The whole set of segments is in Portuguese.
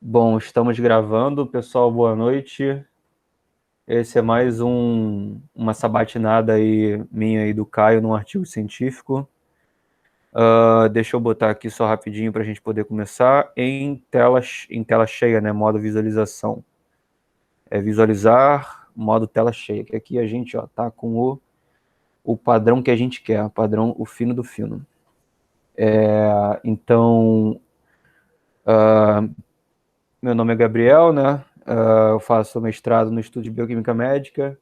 Bom, estamos gravando, pessoal, boa noite. Esse é mais uma sabatinada aí minha e do Caio num artigo científico. Deixa eu botar aqui só rapidinho para a gente poder começar em tela cheia, né? Modo visualização. É visualizar, modo tela cheia. Que aqui a gente tá com o padrão que a gente quer, o fino do fino. Então, meu nome é Gabriel, né? Eu faço mestrado no Estudo de Bioquímica Médica.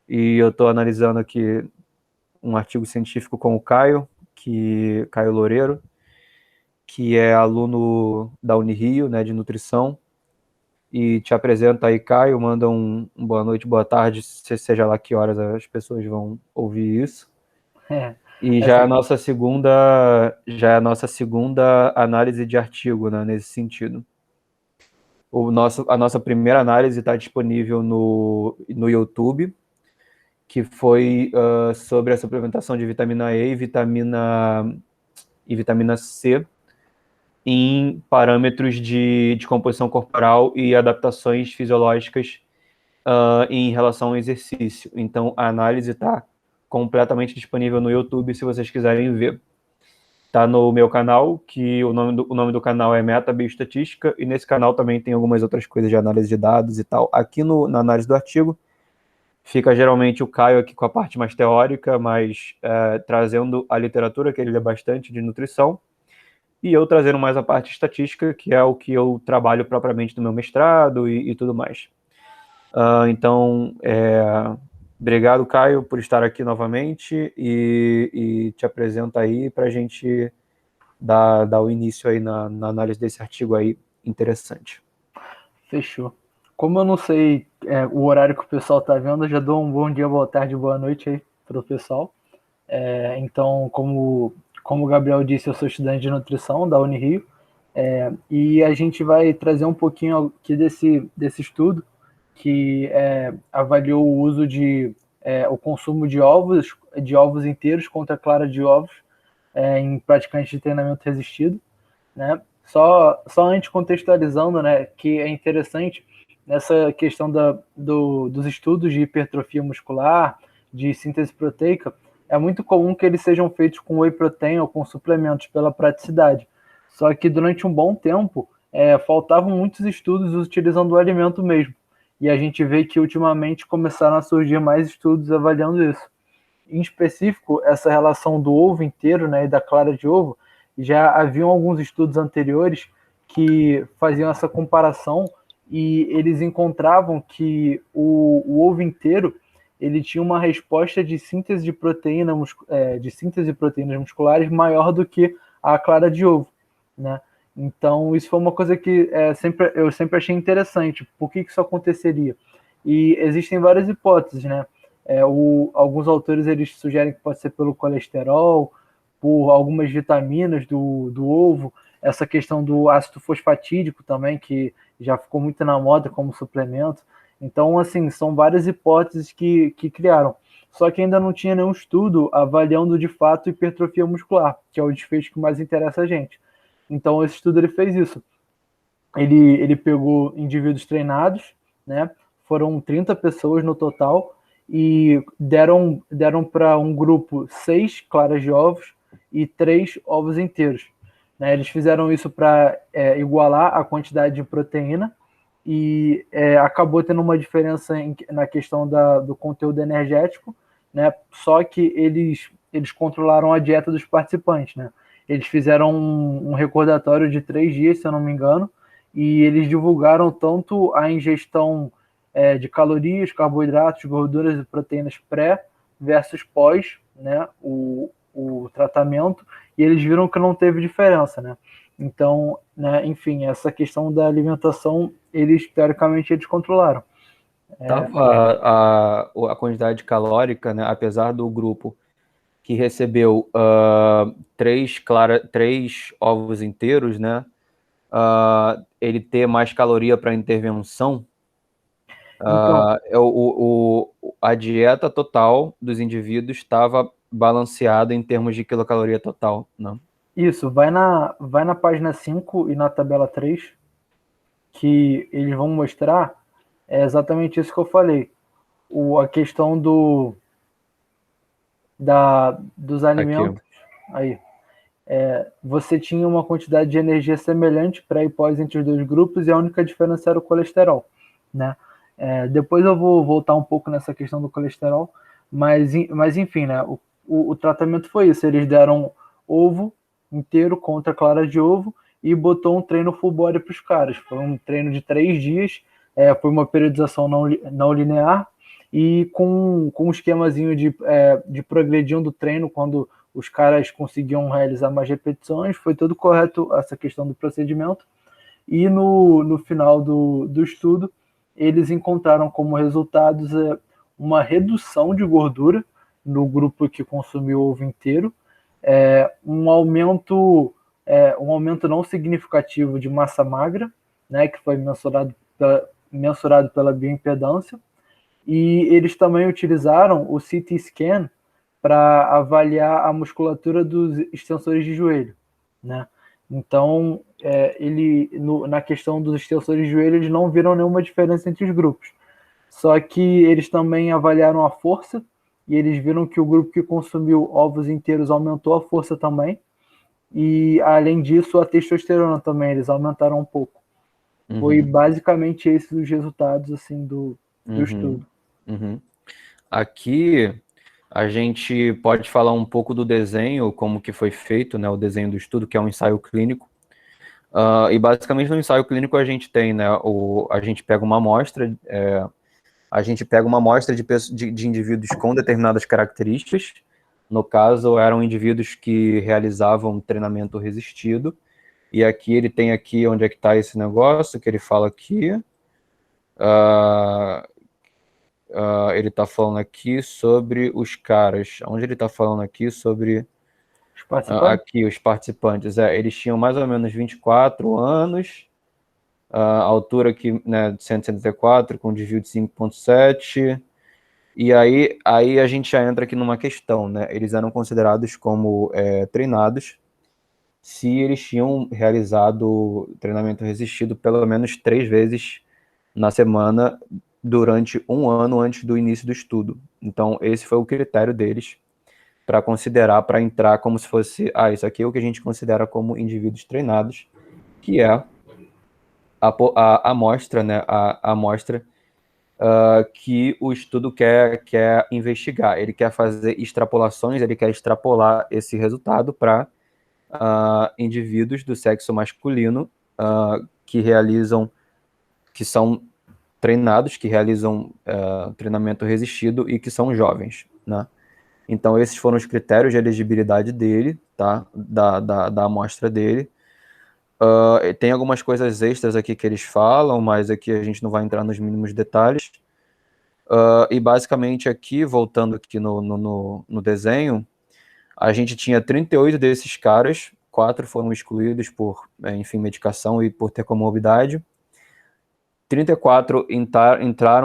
E eu estou analisando aqui um artigo científico com o Caio Loureiro, que é aluno da Unirio, né, de nutrição. E te apresento aí, Caio, manda um boa noite, boa tarde, seja lá que horas as pessoas vão ouvir isso. É, E essa, já é a nossa segunda análise de artigo, né, nesse sentido. A nossa primeira análise está disponível no YouTube, que foi sobre a suplementação de vitamina E e vitamina C em parâmetros de composição corporal e adaptações fisiológicas em relação ao exercício. Então, a análise está completamente disponível no YouTube, se vocês quiserem ver. Está no meu canal, que o nome do canal é Meta Bioestatística, e nesse canal também tem algumas outras coisas de análise de dados e tal. Aqui na análise do artigo, fica geralmente o Caio aqui com a parte mais teórica, mas trazendo a literatura, que ele lê bastante, de nutrição, e eu trazendo mais a parte estatística, que é o que eu trabalho propriamente no meu mestrado e tudo mais. Então, obrigado, Caio, por estar aqui novamente e te apresento aí para a gente dar o início aí na análise desse artigo aí interessante. fechou. Como eu não sei o horário que o pessoal tá vendo, eu já dou um bom dia, boa tarde, boa noite aí pro pessoal. Então, como o Gabriel disse, eu sou estudante de nutrição da Unirio, e a gente vai trazer um pouquinho aqui desse estudo que avaliou o uso o consumo de ovos inteiros contra clara de ovos em praticantes de treinamento resistido, né? Só antes contextualizando, né, que é interessante nessa questão dos estudos de hipertrofia muscular, de síntese proteica, é muito comum que eles sejam feitos com whey protein ou com suplementos pela praticidade. Só que durante um bom tempo faltavam muitos estudos utilizando o alimento mesmo. E a gente vê que ultimamente começaram a surgir mais estudos avaliando isso. Em específico, essa relação do ovo inteiro, né, e da clara de ovo, já haviam alguns estudos anteriores que faziam essa comparação e eles encontravam que o ovo inteiro ele tinha uma resposta de síntese de de síntese de proteínas musculares maior do que a clara de ovo, né? Então isso foi uma coisa que eu sempre achei interessante. Por que isso aconteceria? E existem várias hipóteses, né? Alguns autores eles sugerem que pode ser pelo colesterol, por algumas vitaminas do ovo, essa questão do ácido fosfatídico também, que já ficou muito na moda como suplemento. Então, assim, são várias hipóteses que criaram. Só que ainda não tinha nenhum estudo avaliando de fato hipertrofia muscular, que é o desfecho que mais interessa a gente. Então, esse estudo ele fez isso. Ele pegou indivíduos treinados, né? Foram 30 pessoas no total e deram para um grupo 6 claras de ovos e 3 ovos inteiros. Né? Eles fizeram isso para igualar a quantidade de proteína e acabou tendo uma diferença na questão do conteúdo energético, né? Só que eles controlaram a dieta dos participantes, né? Eles fizeram um recordatório de 3 dias, se eu não me engano, e eles divulgaram tanto a ingestão de calorias, carboidratos, gorduras e proteínas pré versus pós, né, o tratamento, e eles viram que não teve diferença, né? Então, né, enfim, essa questão da alimentação, eles teoricamente eles controlaram. Tava a quantidade calórica, né, apesar do grupo que recebeu três ovos inteiros, né, ele ter mais caloria para intervenção. Então, A dieta total dos indivíduos estava balanceada em termos de quilocaloria total, né? isso, vai na página 5 e na tabela 3. que eles vão mostrar é exatamente isso que eu falei. A questão dos Aqui, alimentos. Aí, você tinha uma quantidade de energia semelhante pré e pós entre os dois grupos, e a única diferença era o colesterol, né? Depois eu vou voltar um pouco nessa questão do colesterol, mas enfim, né? O tratamento foi isso. Eles deram ovo inteiro contra clara de ovo e botou um treino full body para os caras. Foi um treino de 3 dias, foi uma periodização não linear, e com um esquemazinho de progredindo do treino quando os caras conseguiam realizar mais repetições. Foi tudo correto essa questão do procedimento. E no final do estudo, eles encontraram como resultados uma redução de gordura no grupo que consumiu o ovo inteiro, um aumento não significativo de massa magra, né, que foi mensurado pela bioimpedância, e eles também utilizaram o CT scan para avaliar a musculatura dos extensores de joelho, né? Então, na questão dos extensores de joelho, eles não viram nenhuma diferença entre os grupos. Só que eles também avaliaram a força, e eles viram que o grupo que consumiu ovos inteiros aumentou a força também. E, além disso, a testosterona também, eles aumentaram um pouco. Foi basicamente esses os resultados assim, do estudo. Aqui a gente pode falar um pouco do desenho, como que foi feito, né, o desenho do estudo, que é um ensaio clínico. E basicamente no ensaio clínico a gente tem, né, a gente pega uma amostra, de indivíduos com determinadas características. No caso, eram indivíduos que realizavam treinamento resistido. E aqui ele tem aqui onde é que está esse negócio, que ele fala aqui. Ele está falando aqui sobre os caras. Onde ele está falando aqui sobre... Os participantes? Aqui, os participantes. Eles tinham mais ou menos 24 anos, a altura aqui, né, de 174, com desvio de 5,7. E aí a gente já entra aqui numa questão, né? Eles eram considerados como treinados se eles tinham realizado treinamento resistido pelo menos 3 vezes na semana durante um ano antes do início do estudo. Então, esse foi o critério deles para considerar, para entrar como se fosse, isso aqui é o que a gente considera como indivíduos treinados, que é a amostra, né? A amostra que o estudo quer investigar. Ele quer fazer extrapolações, ele quer extrapolar esse resultado para indivíduos do sexo masculino que são treinados, que realizam treinamento resistido e que são jovens, né? Então, esses foram os critérios de elegibilidade dele, tá? Da amostra dele. Tem algumas coisas extras aqui que eles falam, mas aqui a gente não vai entrar nos mínimos detalhes. E basicamente aqui, voltando aqui no desenho, a gente tinha 38 desses caras, 4 foram excluídos por, enfim, medicação e por ter comorbidade. 34 entraram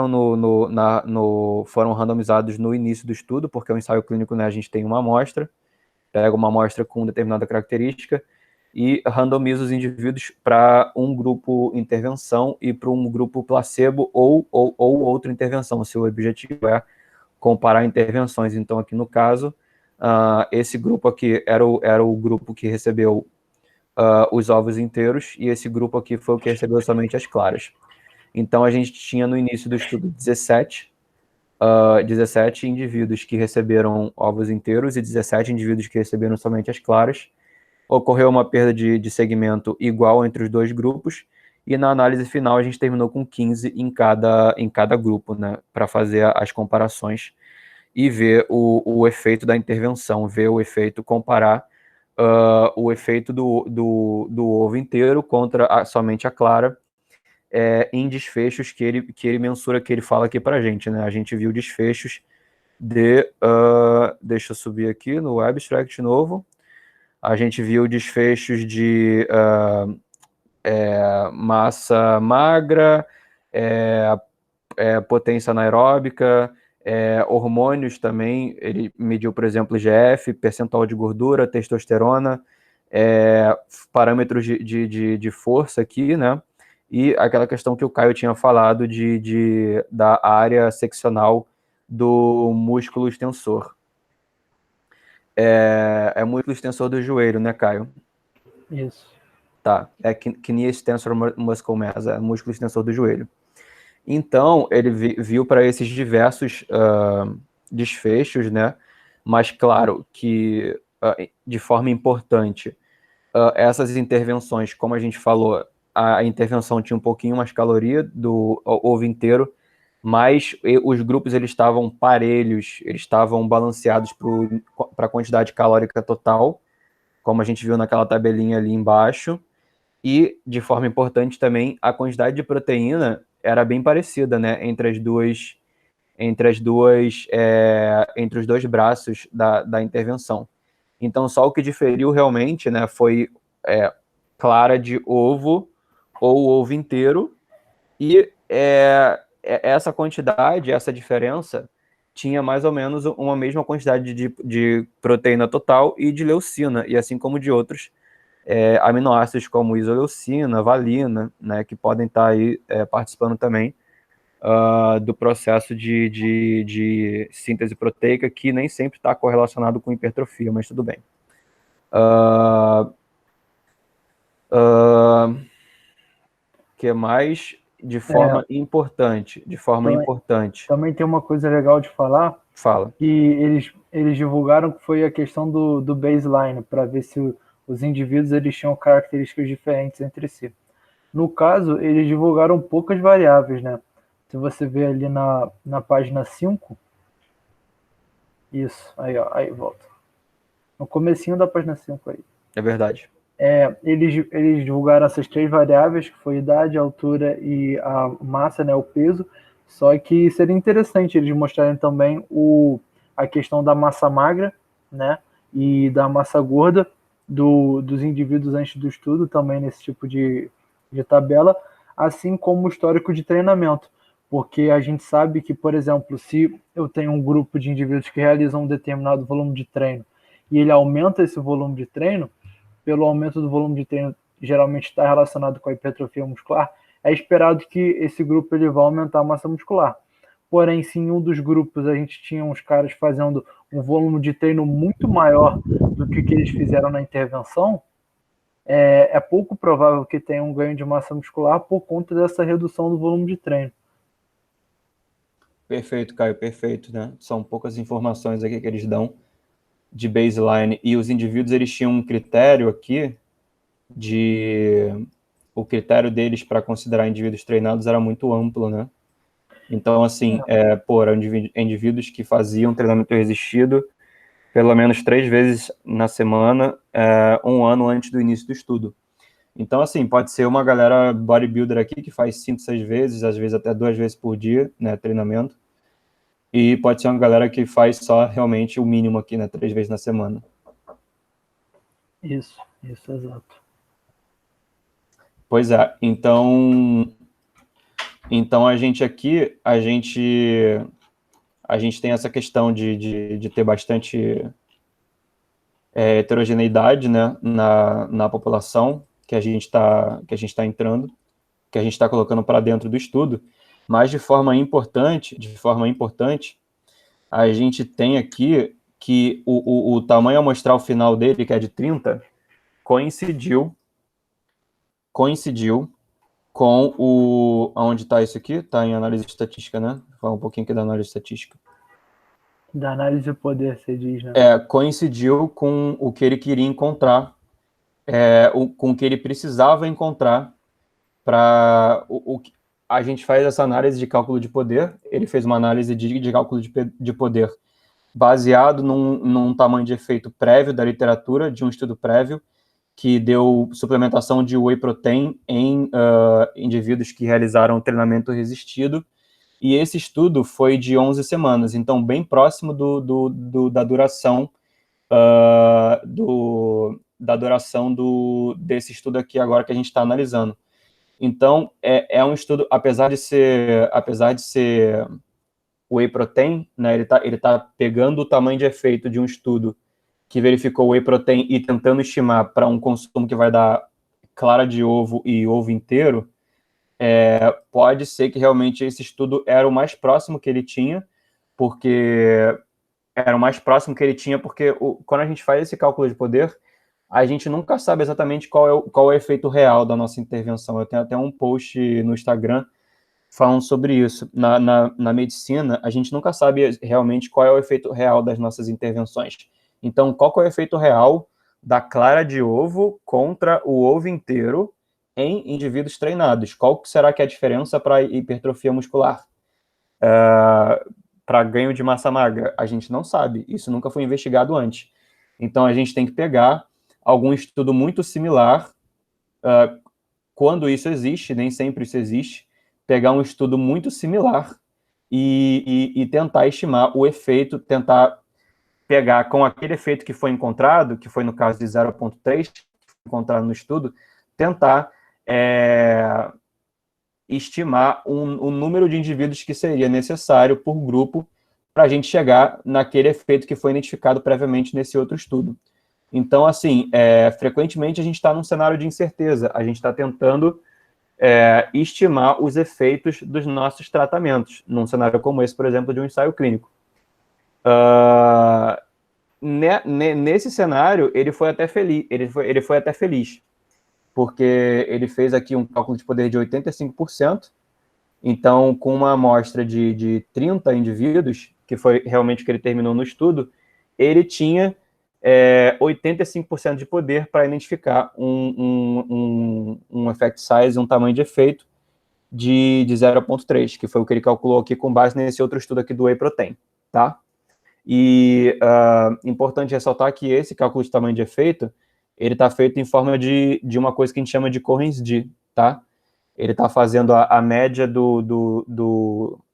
foram randomizados no início do estudo, porque o ensaio clínico, né, a gente tem uma amostra, pega uma amostra com determinada característica e randomiza os indivíduos para um grupo intervenção e para um grupo placebo ou outra intervenção, se o objetivo é comparar intervenções. Então, aqui no caso, esse grupo aqui era o grupo que recebeu os ovos inteiros, e esse grupo aqui foi o que recebeu somente as claras. Então, a gente tinha no início do estudo 17 indivíduos que receberam ovos inteiros e 17 indivíduos que receberam somente as claras. Ocorreu uma perda de segmento igual entre os dois grupos, e na análise final a gente terminou com 15 em cada grupo, né, para fazer as comparações e ver o efeito da intervenção, ver o efeito, comparar o efeito do ovo inteiro contra somente a clara, em desfechos que ele mensura, que ele fala aqui para a gente, né? A gente viu desfechos deixa eu subir aqui no abstract novo. A gente viu desfechos de massa magra, potência anaeróbica, hormônios também. Ele mediu, por exemplo, GF, percentual de gordura, testosterona, parâmetros de força aqui, né? e aquela questão que o Caio tinha falado da área seccional do músculo extensor. É músculo extensor do joelho, né, Caio? Isso. Tá, é knee extensor muscle mass, é músculo extensor do joelho. Então, ele viu para esses diversos desfechos, né? Mas, claro, que de forma importante, essas intervenções, como a gente falou, a intervenção tinha um pouquinho mais caloria do ovo inteiro, mas os grupos eles estavam parelhos, eles estavam balanceados para a quantidade calórica total, como a gente viu naquela tabelinha ali embaixo. E, de forma importante também, a quantidade de proteína era bem parecida, né, entre os dois braços da intervenção. Então, só o que diferiu realmente, né, foi clara de ovo ou ovo inteiro, e essa quantidade, essa diferença, tinha mais ou menos uma mesma quantidade de proteína total e de leucina, e assim como de outros aminoácidos como isoleucina, valina, né, que podem estar aí participando também do processo de síntese proteica, que nem sempre está correlacionado com hipertrofia, mas tudo bem. Que mais? De forma importante. Também tem uma coisa legal de falar, Fala. que eles divulgaram, que foi a questão do baseline, para ver se os indivíduos eles tinham características diferentes entre si. No caso, eles divulgaram poucas variáveis, né? Se você ver ali na página 5, isso, aí, ó, aí volta. No comecinho da página 5 aí. É verdade. Eles divulgaram essas 3 variáveis, que foi idade, altura e a massa, né, o peso, só que seria interessante eles mostrarem também a questão da massa magra, né, e da massa gorda dos indivíduos antes do estudo, também nesse tipo de tabela, assim como o histórico de treinamento, porque a gente sabe que, por exemplo, se eu tenho um grupo de indivíduos que realizam um determinado volume de treino e ele aumenta esse volume de treino, pelo aumento do volume de treino, geralmente está relacionado com a hipertrofia muscular, é esperado que esse grupo ele vá aumentar a massa muscular. Porém, se em um dos grupos a gente tinha uns caras fazendo um volume de treino muito maior do que eles fizeram na intervenção, é pouco provável que tenha um ganho de massa muscular por conta dessa redução do volume de treino. Perfeito, Caio, perfeito, né? São poucas informações aqui que eles dão de baseline, e os indivíduos eles tinham um critério aqui o critério deles para considerar indivíduos treinados era muito amplo, né? Então, assim, eram indivíduos que faziam treinamento resistido pelo menos 3 vezes na semana, um ano antes do início do estudo. Então, assim, pode ser uma galera bodybuilder aqui que faz 5, 6 vezes, às vezes até 2 vezes por dia, né, treinamento. E pode ser uma galera que faz só realmente o mínimo aqui, né, 3 vezes na semana. Isso, exato. Pois é, então a gente aqui, a gente tem essa questão de ter bastante heterogeneidade, né, na população que a gente está entrando, que a gente está colocando para dentro do estudo, mas de forma importante, a gente tem aqui que o tamanho amostral final dele, que é de 30, coincidiu com onde está isso aqui? Está em análise estatística, né? Vou falar um pouquinho aqui da análise estatística. Da análise de poder, você diz, né? Coincidiu com o que ele queria encontrar, com o que ele precisava encontrar para a gente faz essa análise de cálculo de poder. Ele fez uma análise de cálculo de poder baseado num tamanho de efeito prévio da literatura, de um estudo prévio, que deu suplementação de whey protein em indivíduos que realizaram treinamento resistido, e esse estudo foi de 11 semanas, então bem próximo da duração desse estudo aqui agora que a gente está analisando. Então, é um estudo, apesar de ser whey protein, né, ele tá pegando o tamanho de efeito de um estudo que verificou whey protein e tentando estimar para um consumo que vai dar clara de ovo e ovo inteiro, pode ser que realmente esse estudo era o mais próximo que ele tinha, porque quando a gente faz esse cálculo de poder, a gente nunca sabe exatamente qual é o efeito real da nossa intervenção. Eu tenho até um post no Instagram falando sobre isso. Na medicina, a gente nunca sabe realmente qual é o efeito real das nossas intervenções. Então, qual que é o efeito real da clara de ovo contra o ovo inteiro em indivíduos treinados? Qual será que é a diferença para hipertrofia muscular? Para ganho de massa magra? A gente não sabe. Isso nunca foi investigado antes. Então, a gente tem que pegar algum estudo muito similar, quando isso existe, nem sempre isso existe, pegar um estudo muito similar e tentar estimar o efeito, tentar pegar com aquele efeito que foi encontrado, que foi no caso de 0,3, encontrado no estudo, tentar estimar um número de indivíduos que seria necessário por grupo para a gente chegar naquele efeito que foi identificado previamente nesse outro estudo. Então, assim, frequentemente a gente está num cenário de incerteza, a gente está tentando estimar os efeitos dos nossos tratamentos, num cenário como esse, por exemplo, de um ensaio clínico. Nesse cenário, ele foi até feliz, ele foi até feliz, porque ele fez aqui um cálculo de poder de 85%, então, com uma amostra de 30 indivíduos, que foi realmente o que ele terminou no estudo, ele tinha 85% de poder para identificar um effect size, um tamanho de efeito de 0,3, que foi o que ele calculou aqui com base nesse outro estudo aqui do Whey Protein, tá? E importante ressaltar que esse cálculo de tamanho de efeito, ele está feito em forma de uma coisa que a gente chama de Cohen's d, tá? Ele está fazendo a média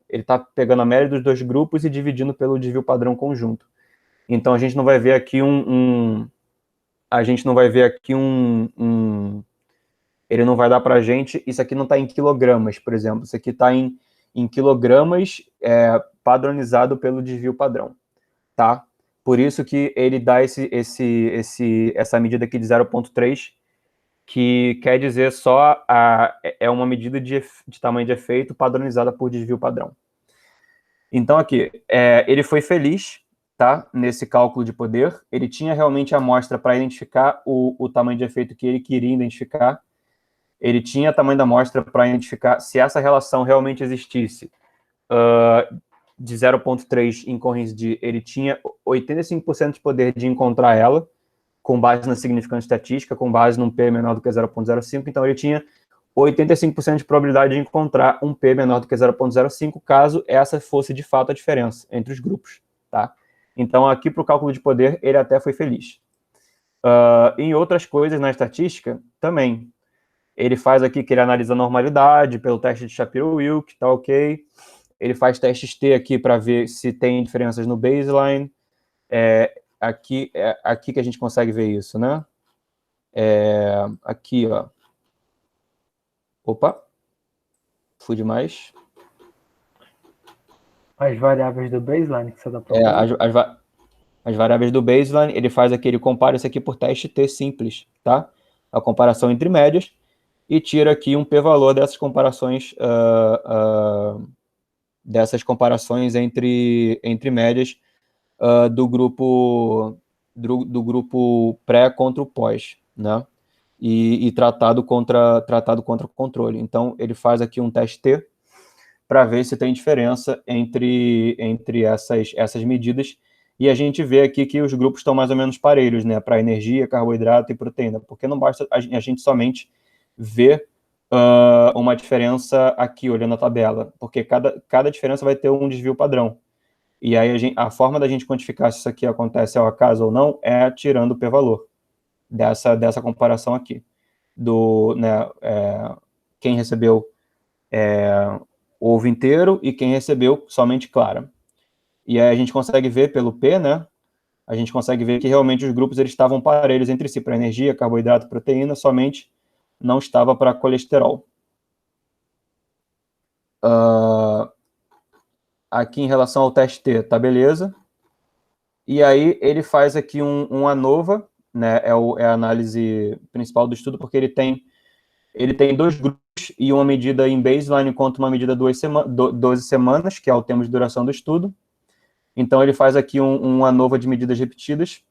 ele está pegando a média dos dois grupos e dividindo pelo desvio padrão conjunto. Então, a gente não vai ver aqui ele não vai dar para a gente, isso aqui não está em quilogramas, por exemplo, isso aqui está em quilogramas padronizado pelo desvio padrão, tá? Por isso que ele dá essa medida aqui de 0,3, que quer dizer só uma medida de tamanho de efeito padronizada por desvio padrão. Então, aqui, ele foi feliz, tá, nesse cálculo de poder, ele tinha realmente a amostra para identificar o tamanho de efeito que ele queria identificar, ele tinha tamanho da amostra para identificar se essa relação realmente existisse, de 0,3 em Cohen's d, ele tinha 85% de poder de encontrar ela, com base na significância estatística, com base num P menor do que 0,05, então ele tinha 85% de probabilidade de encontrar um P menor do que 0,05, caso essa fosse de fato a diferença entre os grupos, tá? Então, aqui para o cálculo de poder, ele até foi feliz. Em outras coisas na estatística, também. Ele faz aqui que ele analisa a normalidade pelo teste de Shapiro-Wilk, tá ok. Ele faz testes T aqui para ver se tem diferenças no baseline. Aqui que a gente consegue ver isso, né? Aqui, ó. Opa, fui demais. As variáveis do baseline que você dá para as variáveis do baseline, ele faz aqui, ele compara isso aqui por teste T simples, tá? A comparação entre médias, e tira aqui um p-valor dessas comparações, entre médias do grupo pré contra o pós, né? E tratado contra o controle. Então, ele faz aqui um teste T para ver se tem diferença entre essas medidas, e a gente vê aqui que os grupos estão mais ou menos parelhos, né, para energia, carboidrato e proteína, porque não basta a gente somente ver uma diferença aqui, olhando a tabela, porque cada diferença vai ter um desvio padrão, e aí a forma da gente quantificar se isso aqui acontece ao acaso ou não é tirando o p-valor dessa comparação aqui, né, quem recebeu ovo inteiro e quem recebeu somente clara. E aí a gente consegue ver pelo P, né? A gente consegue ver que realmente os grupos eles estavam parelhos entre si, para energia, carboidrato, proteína, somente não estava para colesterol. Aqui em relação ao teste T, tá beleza. E aí ele faz aqui um ANOVA, né? É a análise principal do estudo, porque ele tem Ele tem 2 grupos e uma medida em baseline contra uma medida 12 semanas, que é o tempo de duração do estudo. Então, ele faz aqui uma ANOVA de medidas repetidas,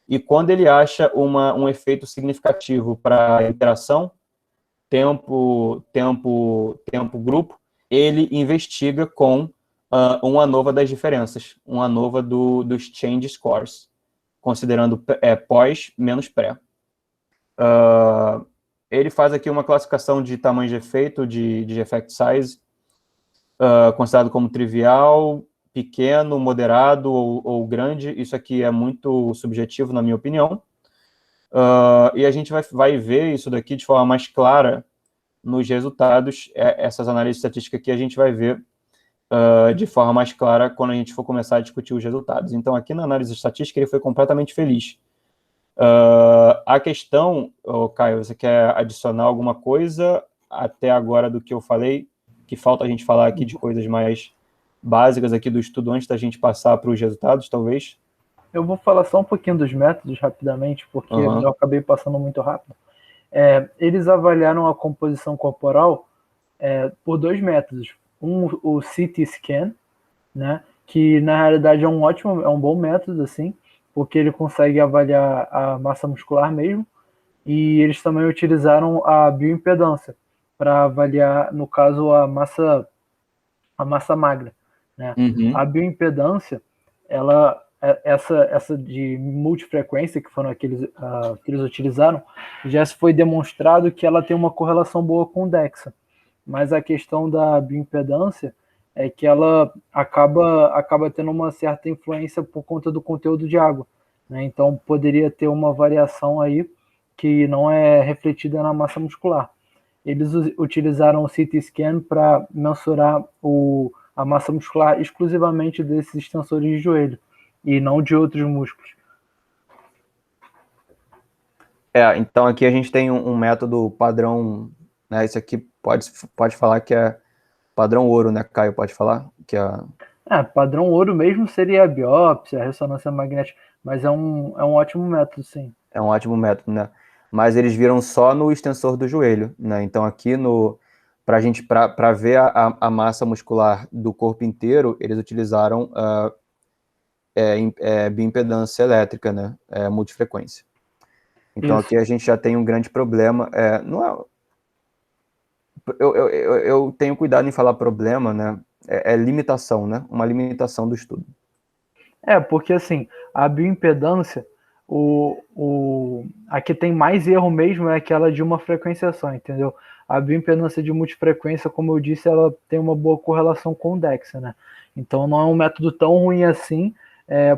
e quando ele acha um efeito significativo para a interação, tempo-grupo, ele investiga com uma ANOVA das diferenças, uma ANOVA dos change scores, considerando pós menos pré. Ele faz aqui uma classificação de tamanho de efeito, de effect size, considerado como trivial, pequeno, moderado ou grande. Isso aqui é muito subjetivo, na minha opinião. E a gente vai ver isso daqui de forma mais clara nos resultados. Essas análises estatísticas aqui a gente vai ver de forma mais clara quando a gente for começar a discutir os resultados. Então, aqui na análise estatística, ele foi completamente feliz. A questão, Caio, você quer adicionar alguma coisa até agora do que eu falei, que falta a gente falar aqui de coisas mais básicas aqui do estudo antes da gente passar para os resultados, talvez? Eu vou falar só um pouquinho dos métodos rapidamente, porque eu acabei passando muito rápido. Eles avaliaram a composição corporal por 2 métodos. O CT scan, né, que na realidade é um bom método, assim, porque ele consegue avaliar a massa muscular mesmo, e eles também utilizaram a bioimpedância para avaliar, no caso, a massa magra, né? A bioimpedância, essa de multifrequência, que foram que eles utilizaram, já foi demonstrado que ela tem uma correlação boa com o DEXA, mas a questão da bioimpedância é que ela acaba tendo uma certa influência por conta do conteúdo de água, né? Então poderia ter uma variação aí que não é refletida na massa muscular. Eles utilizaram o CT scan para mensurar a massa muscular exclusivamente desses extensores de joelho e não de outros músculos. Então aqui a gente tem um método padrão, né? Isso aqui pode falar que é padrão ouro, né, Caio? Pode falar? Padrão ouro mesmo seria a biópsia, a ressonância magnética, mas é um ótimo método, sim. É um ótimo método, né? Mas eles viram só no extensor do joelho, né? Então aqui para ver a massa muscular do corpo inteiro, eles utilizaram bioimpedância elétrica, né? Multifrequência. Então Isso. aqui a gente já tem um grande problema. Eu tenho cuidado em falar problema, né? Limitação, né? Uma limitação do estudo. Porque assim, a bioimpedância, a que tem mais erro mesmo é aquela de uma frequência só, entendeu? A bioimpedância de multifrequência, como eu disse, ela tem uma boa correlação com o DEXA, né? Então não é um método tão ruim assim,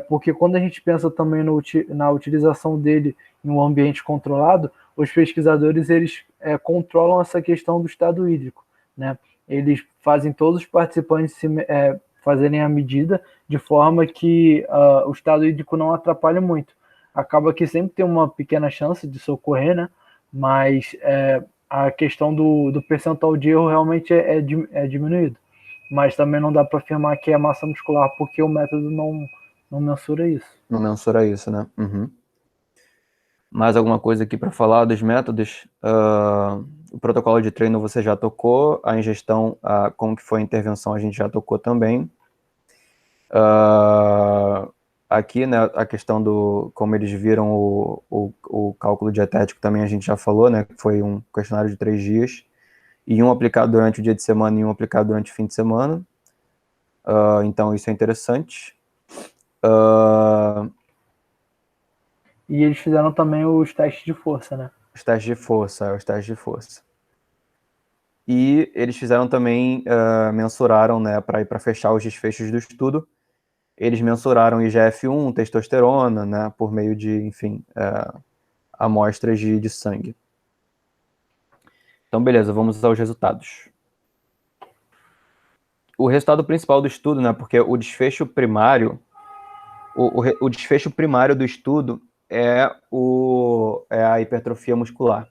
porque quando a gente pensa também na utilização dele em um ambiente controlado, os pesquisadores eles controlam essa questão do estado hídrico, né? Eles fazem todos os participantes fazerem a medida de forma que o estado hídrico não atrapalhe muito. Acaba que sempre tem uma pequena chance de socorrer, né? Mas a questão do percentual de erro realmente é diminuído. Mas também não dá para afirmar que é massa muscular, porque o método não mensura isso. Não mensura isso, né? Mais alguma coisa aqui para falar dos métodos? O protocolo de treino você já tocou, a ingestão, como que foi a intervenção, a gente já tocou também. Aqui, né, a questão como eles viram o cálculo dietético também a gente já falou, né, que foi um questionário de 3 dias, e um aplicado durante o dia de semana e um aplicado durante o fim de semana. Então isso é interessante. E eles fizeram também os testes de força, né? Os testes de força. E eles fizeram também, mensuraram, né, para fechar os desfechos do estudo, eles mensuraram IGF-1, testosterona, né, por meio de, enfim, amostras de sangue. Então, beleza, vamos aos resultados. O resultado principal do estudo, né, porque o desfecho primário, o desfecho primário do estudo é a hipertrofia muscular.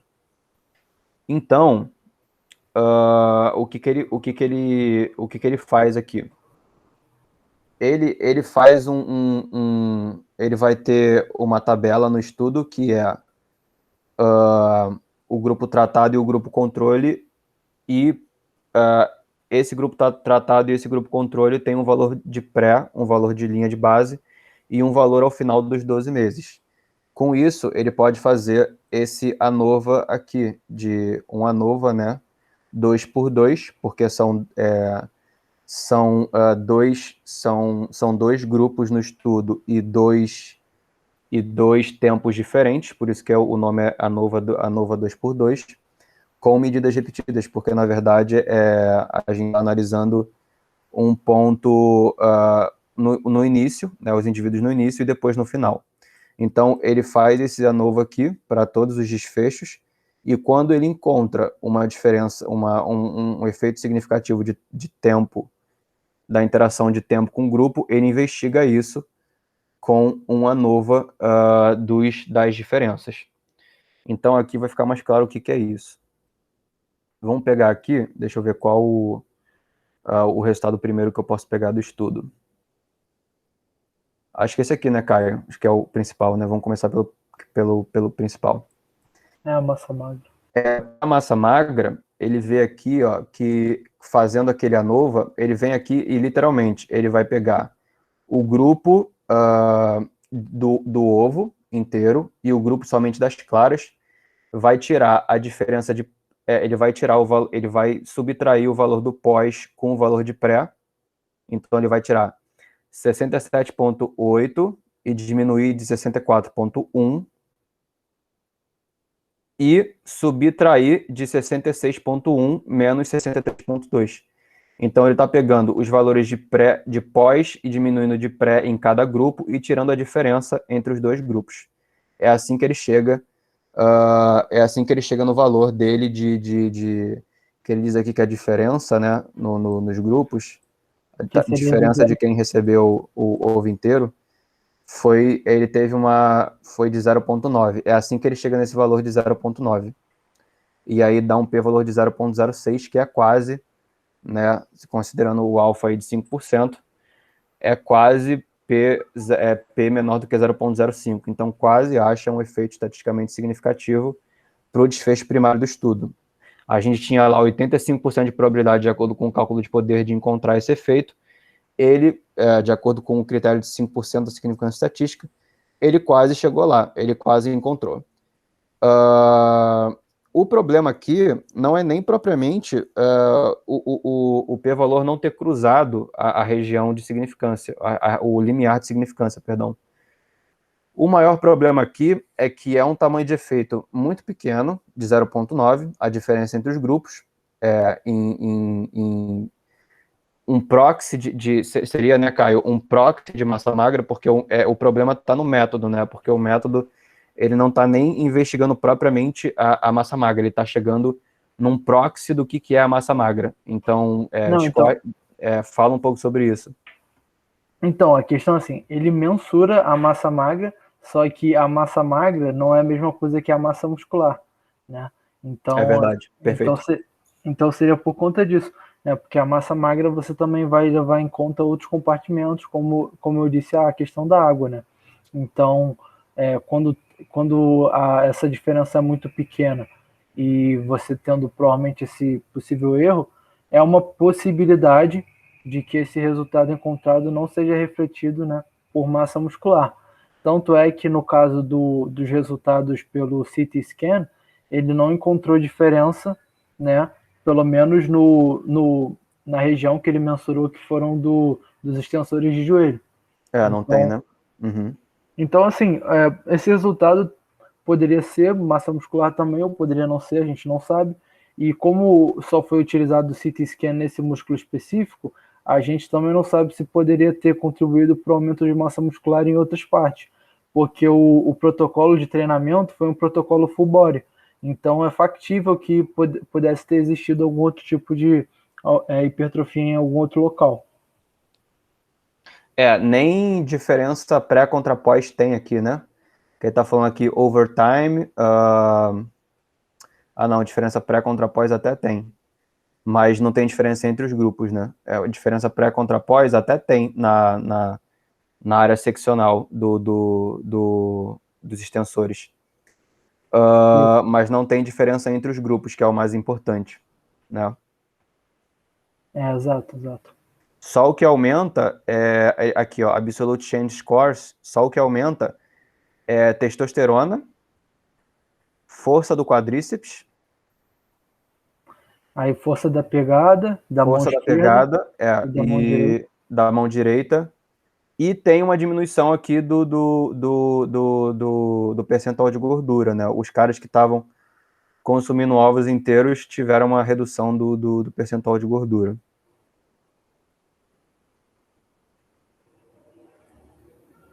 Então, o que ele faz aqui? Ele faz ele vai ter uma tabela no estudo que é o grupo tratado e o grupo controle, e esse grupo tratado e esse grupo controle tem um valor de pré, um valor de linha de base e um valor ao final dos 12 meses. Com isso, ele pode fazer esse ANOVA aqui, de um ANOVA, né, 2 por 2, porque são dois grupos no estudo e dois tempos diferentes, por isso que o nome é ANOVA 2 por 2, com medidas repetidas, porque, na verdade, a gente está analisando um ponto no início, né, os indivíduos no início e depois no final. Então, ele faz esse ANOVA aqui para todos os desfechos, e quando ele encontra uma diferença, um efeito significativo de tempo, da interação de tempo com o grupo, ele investiga isso com um ANOVA das diferenças. Então, aqui vai ficar mais claro o que é isso. Vamos pegar aqui, deixa eu ver qual o resultado primeiro que eu posso pegar do estudo. Acho que esse aqui, né, Caio? Acho que é o principal, né? Vamos começar pelo principal. É a massa magra. A massa magra, ele vê aqui, ó, que fazendo aquele ANOVA, ele vem aqui e literalmente ele vai pegar o grupo do ovo inteiro e o grupo somente das claras, vai tirar a diferença de ele vai subtrair o valor do pós com o valor de pré. Então ele vai tirar 67,8 e diminuir de 64,1 e subtrair de 66,1 menos 63,2. Então ele está pegando os valores de pós e diminuindo de pré em cada grupo e tirando a diferença entre os dois grupos. É assim que ele chega no valor dele que ele diz aqui que a diferença, né, nos grupos, a diferença de quem recebeu o ovo inteiro foi de 0,9. É assim que ele chega nesse valor de 0,9. E aí dá um p-valor de 0,06, que é quase, né, considerando o alfa aí de 5%, é quase P menor do que 0,05. Então, quase acha um efeito estatisticamente significativo para o desfecho primário do estudo. A gente tinha lá 85% de probabilidade, de acordo com o cálculo de poder, de encontrar esse efeito. Ele, de acordo com o critério de 5% da significância estatística, ele quase chegou lá, ele quase encontrou. O problema aqui não é nem propriamente o p-valor não ter cruzado a região de significância, o limiar de significância, perdão. O maior problema aqui é que é um tamanho de efeito muito pequeno, de 0,9, a diferença entre os grupos, em um proxy seria, né, Caio, um proxy de massa magra, porque o problema está no método, né, porque o método ele não está nem investigando propriamente a massa magra, ele está chegando num proxy do que é a massa magra. Então, fala um pouco sobre isso. Então, a questão é assim, ele mensura a massa magra, só que a massa magra não é a mesma coisa que a massa muscular, né? Então, é verdade, perfeito. Então seria por conta disso, né? Porque a massa magra você também vai levar em conta outros compartimentos, como eu disse, a questão da água, né? Então, quando essa diferença é muito pequena e você tendo provavelmente esse possível erro, é uma possibilidade de que esse resultado encontrado não seja refletido, né, por massa muscular. Tanto é que no caso dos resultados pelo CT scan, ele não encontrou diferença, né, pelo menos na região que ele mensurou que foram dos extensores de joelho. Não tem, né? Uhum. Então, assim, esse resultado poderia ser massa muscular também, ou poderia não ser, a gente não sabe. E como só foi utilizado o CT scan nesse músculo específico, a gente também não sabe se poderia ter contribuído para o aumento de massa muscular em outras partes, porque o protocolo de treinamento foi um protocolo full body. Então é factível que pudesse ter existido algum outro tipo de hipertrofia em algum outro local. Nem diferença pré contra pós tem aqui, né? Que ele tá falando aqui overtime. Não, diferença pré contra pós até tem. Mas não tem diferença entre os grupos, né? A diferença pré contra pós até tem na área seccional dos extensores. mas não tem diferença entre os grupos, que é o mais importante, né? Exato. Só o que aumenta aqui, ó, Absolute Change Scores, só o que aumenta é testosterona, força do quadríceps, Aí força da pegada, da mão força da esquerda pegada, e da mão direita. e da mão direita, e tem uma diminuição aqui do percentual de gordura, né? Os caras que estavam consumindo ovos inteiros tiveram uma redução do percentual de gordura.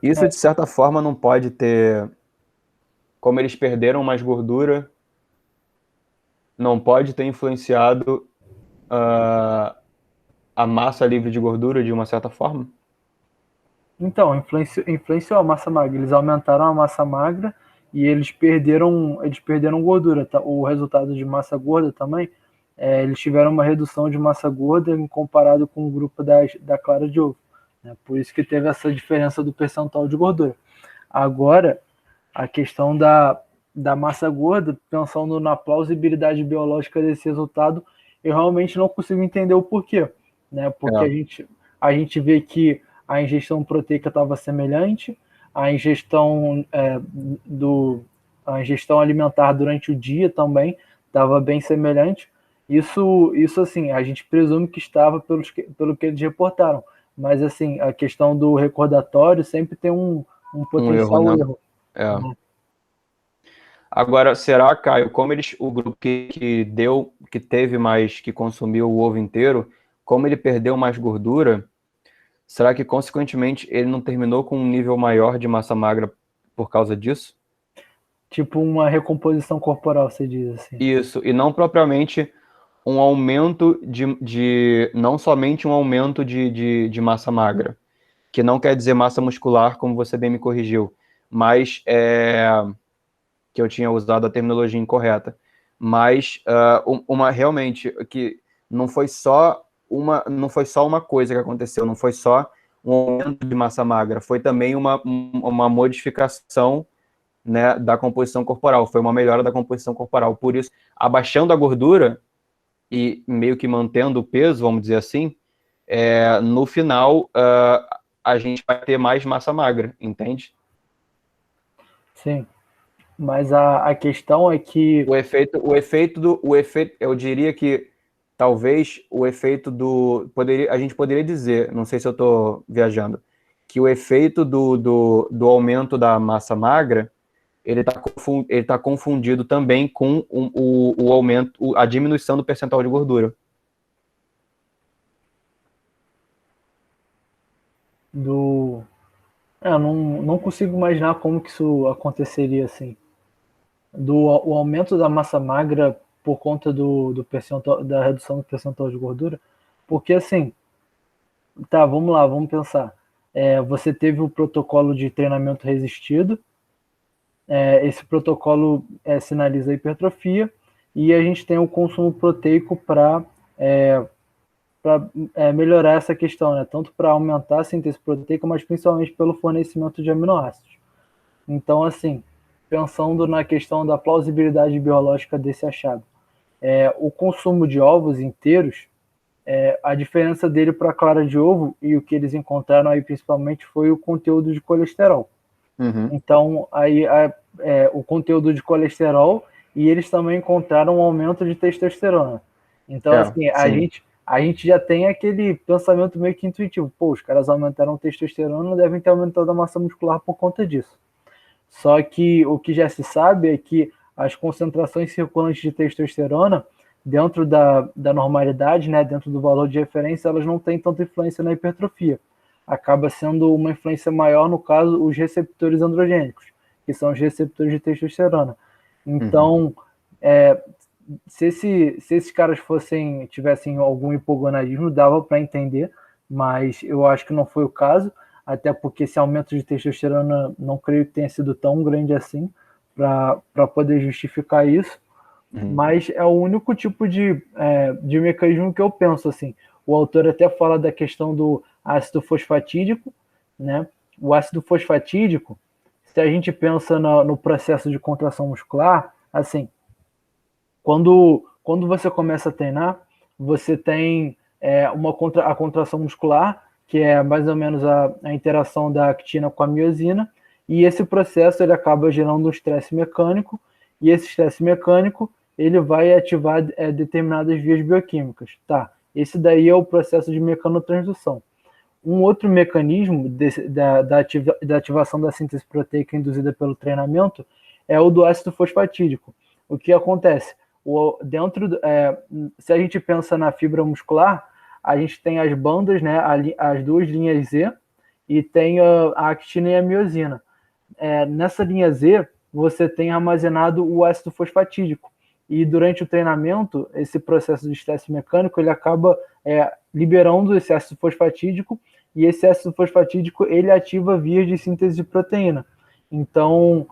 Isso, de certa forma, não pode ter... Como eles perderam mais gordura, não pode ter influenciado a massa livre de gordura de uma certa forma? Então, influenciou a massa magra. Eles aumentaram a massa magra e eles perderam gordura. Tá? O resultado de massa gorda também, eles tiveram uma redução de massa gorda em comparado com o grupo da clara de ovo. Né? Por isso que teve essa diferença do percentual de gordura. Agora, a questão da massa gorda, pensando na plausibilidade biológica desse resultado, eu realmente não consigo entender o porquê. Né? Porque a gente vê que a ingestão proteica estava semelhante, a ingestão a ingestão alimentar durante o dia também estava bem semelhante. Isso assim, a gente presume que estava pelo que eles reportaram. Mas assim, a questão do recordatório sempre tem um potencial erro. Né? Agora, será, Caio, como o grupo que teve mais, que consumiu o ovo inteiro, como ele perdeu mais gordura, será que, consequentemente, ele não terminou com um nível maior de massa magra por causa disso? Tipo uma recomposição corporal, você diz assim. Isso, e não propriamente um aumento não somente um aumento de massa magra, que não quer dizer massa muscular, como você bem me corrigiu, mas que eu tinha usado a terminologia incorreta, mas realmente que não foi só uma coisa que aconteceu, não foi só um aumento de massa magra, foi também uma modificação, né, da composição corporal, foi uma melhora da composição corporal. Por isso, abaixando a gordura e meio que mantendo o peso, vamos dizer assim, no final a gente vai ter mais massa magra, entende? Sim. Mas a questão é que eu diria que talvez o efeito a gente poderia dizer, não sei se eu estou viajando, que o efeito do aumento da massa magra, ele tá confundido também com o aumento, a diminuição do percentual de gordura. não consigo imaginar como que isso aconteceria assim. O aumento da massa magra por conta do percentual, da redução do percentual de gordura. Porque assim, tá, vamos lá, vamos pensar. Você teve o protocolo de treinamento resistido, esse protocolo sinaliza a hipertrofia, e a gente tem o consumo proteico para melhorar essa questão, né? Tanto para aumentar a síntese proteica, mas principalmente pelo fornecimento de aminoácidos. Então, assim, pensando na questão da plausibilidade biológica desse achado, o consumo de ovos inteiros, a diferença dele para a clara de ovo e o que eles encontraram aí principalmente foi o conteúdo de colesterol. Uhum. Então, aí o conteúdo de colesterol, e eles também encontraram um aumento de testosterona. Então, assim, a gente já tem aquele pensamento meio que intuitivo. Pô, os caras aumentaram testosterona, devem ter aumentado a massa muscular por conta disso. Só que o que já se sabe é que as concentrações circulantes de testosterona, dentro da normalidade, né, dentro do valor de referência, elas não têm tanta influência na hipertrofia. Acaba sendo uma influência maior, no caso, os receptores androgênicos, que são os receptores de testosterona. Então, se esses caras tivessem algum hipogonadismo, dava para entender, mas eu acho que não foi o caso, até porque esse aumento de testosterona não creio que tenha sido tão grande assim para poder justificar isso. Mas é o único tipo de mecanismo que eu penso assim. O autor até fala da questão do ácido fosfatídico, né? O ácido fosfatídico, se a gente pensa no processo de contração muscular, assim, quando você começa a treinar, você tem a contração muscular, que é mais ou menos a interação da actina com a miosina, e esse processo ele acaba gerando um estresse mecânico, e esse estresse mecânico ele vai ativar determinadas vias bioquímicas. Tá? Esse daí é o processo de mecanotransdução. Um outro mecanismo da ativação da síntese proteica induzida pelo treinamento é o do ácido fosfatídico. O que acontece? Se a gente pensa na fibra muscular, a gente tem as bandas, né, as duas linhas Z, e tem a actina e a miosina. Nessa linha Z, você tem armazenado o ácido fosfatídico. E durante o treinamento, esse processo de estresse mecânico, ele acaba liberando esse ácido fosfatídico, e esse ácido fosfatídico, ele ativa vias de síntese de proteína. Então,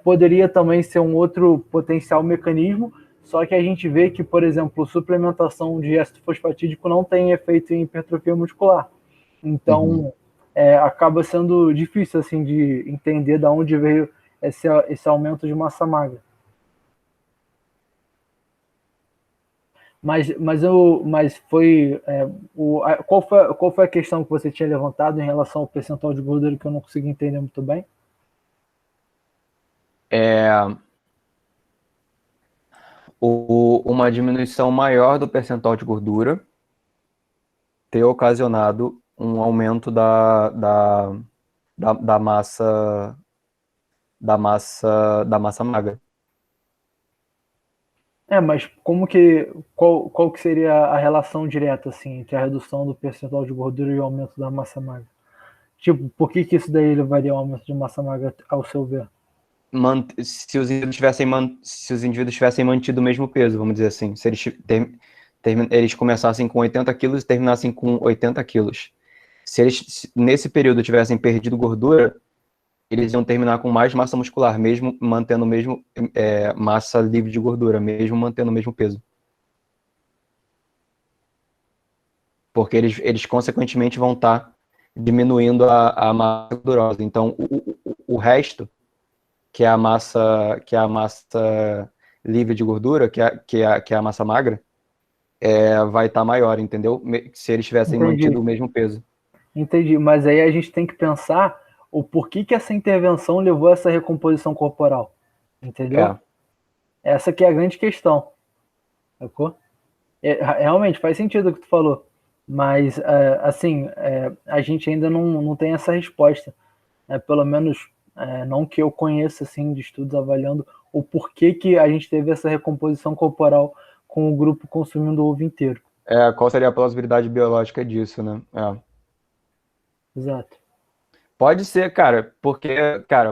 poderia também ser um outro potencial mecanismo, só que a gente vê que, por exemplo, suplementação de ácido fosfatídico não tem efeito em hipertrofia muscular. Então, acaba sendo difícil assim de entender de onde veio esse aumento de massa magra. Mas foi, qual foi a questão que você tinha levantado em relação ao percentual de gordura que eu não consegui entender muito bem? Uma diminuição maior do percentual de gordura ter ocasionado um aumento da massa magra. Mas qual que seria a relação direta assim entre a redução do percentual de gordura e o aumento da massa magra? Tipo, por que isso daí levaria ao aumento de massa magra, ao seu ver? Se os indivíduos tivessem mantido o mesmo peso, vamos dizer assim, se eles começassem com 80 quilos e terminassem com 80 quilos. Se eles, nesse período, tivessem perdido gordura, eles iam terminar com mais massa muscular, mesmo mantendo o mesmo massa livre de gordura, mesmo mantendo o mesmo peso. Porque eles consequentemente vão estar diminuindo a massa gordurosa. Então, o resto, que é a massa livre de gordura, que é a massa magra, vai estar maior, entendeu? Se eles tivessem mantido o mesmo peso. Entendi, mas aí a gente tem que pensar o porquê que essa intervenção levou a essa recomposição corporal, entendeu? Essa que é a grande questão, sacou? Realmente faz sentido o que tu falou, mas assim, a gente ainda não tem essa resposta, pelo menos não que eu conheça assim de estudos avaliando o porquê que a gente teve essa recomposição corporal com o grupo consumindo o ovo inteiro. Qual seria a plausibilidade biológica disso, né? Exato. Pode ser, cara,